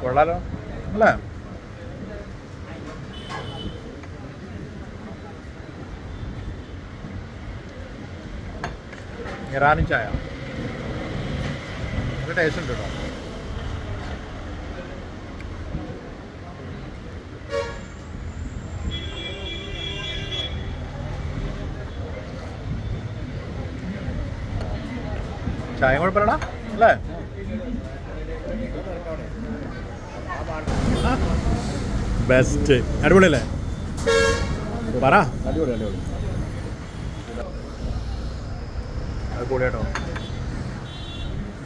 കൊള്ളാലോ അല്ലേ? ഇറാനി ചായ നല്ല ടേസ്റ്റ് ഉണ്ട് കേട്ടോ. ചായ കുഴപ്പമില്ലടാ അല്ലേ? ബെസ്റ്റ്. അടിപൊളിയല്ലേ? പറ. അടിപൊളി അടിപൊളി. അത് കൂടി കേട്ടോ.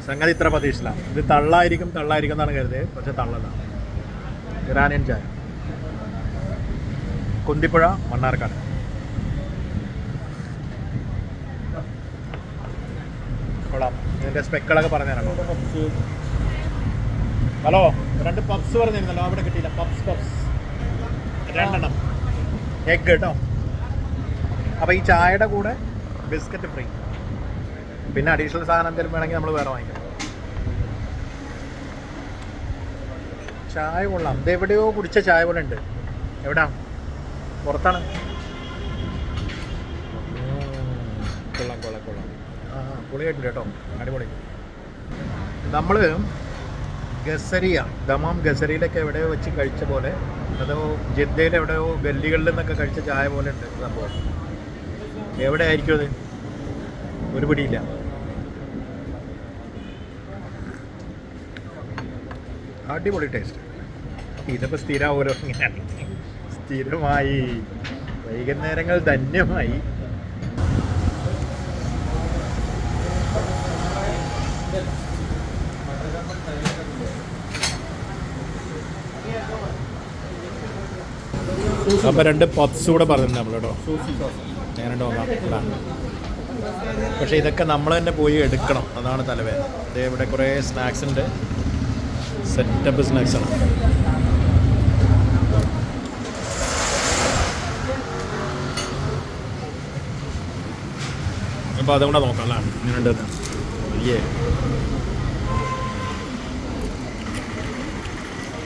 സംഗതി ഇത്ര പ്രതീക്ഷിച്ചില്ല. ഇത് തള്ളായിരിക്കും എന്നാണ് കരുതിയത്, പക്ഷെ തള്ളല്ല. ഇറാനിയൻ ചായ, കുന്തിപ്പുഴ, മണ്ണാർക്കാട്. കൊള്ളാം. ഇതിൻ്റെ സ്പെക്കുകളൊക്കെ പറഞ്ഞു തരണം. ഹലോ, 2 പപ്സ് പറഞ്ഞിരുന്നല്ലോ, അവിടെ കിട്ടിയില്ല. പപ്സ് 2 എഗ് കേട്ടോ. അപ്പോൾ ഈ ചായയുടെ കൂടെ ബിസ്ക്കറ്റ് ഫ്രീ, പിന്നെ അഡീഷണൽ സാധനം എന്തെങ്കിലും വേണമെങ്കിൽ നമ്മൾ വേറെ വാങ്ങിക്കണം. ചായ കൊള്ളാം. ഇത് എവിടെയോ കുടിച്ച ചായ പോലെ ഉണ്ട്. എവിടാ? പുറത്താണ്. കൊള്ളാം. പൊളിയായിട്ടുണ്ട് കേട്ടോ, അടിപൊളി. നമ്മൾ ഗസരിയ, ദമാം ഗസരിയിലൊക്കെ എവിടെയോ വെച്ച് കഴിച്ച പോലെ, അതോ ജിദ്ദയിൽ എവിടെയോ ഗല്ലികളിൽ നിന്നൊക്കെ കഴിച്ച ചായ പോലെ ഉണ്ട് സംഭവം. എവിടെ ആയിരിക്കും അത്? ഒരു പിടിയില്ല. അടിപൊളി ടേസ്റ്റ്. ഇതിപ്പോൾ സ്ഥിരമാവുമല്ലോ, ഇങ്ങനെയാണ് സ്ഥിരമായി. വൈകുന്നേരങ്ങൾ ധന്യമായി. അപ്പോൾ 2 പപ്സ് കൂടെ പറഞ്ഞിട്ടുണ്ട് നമ്മൾ കേട്ടോ. ഞാനുണ്ട് നോക്കാം. പക്ഷേ ഇതൊക്കെ നമ്മൾ തന്നെ പോയി എടുക്കണം, അതാണ് തലവേദന. അതേ ഇവിടെ കുറേ സ്നാക്സ് ഉണ്ട്, സെറ്റപ്പ് സ്നാക്സാണ്. അപ്പോൾ അതും കൂടെ നോക്കാം അല്ലേ, ഇങ്ങനെയുണ്ട്.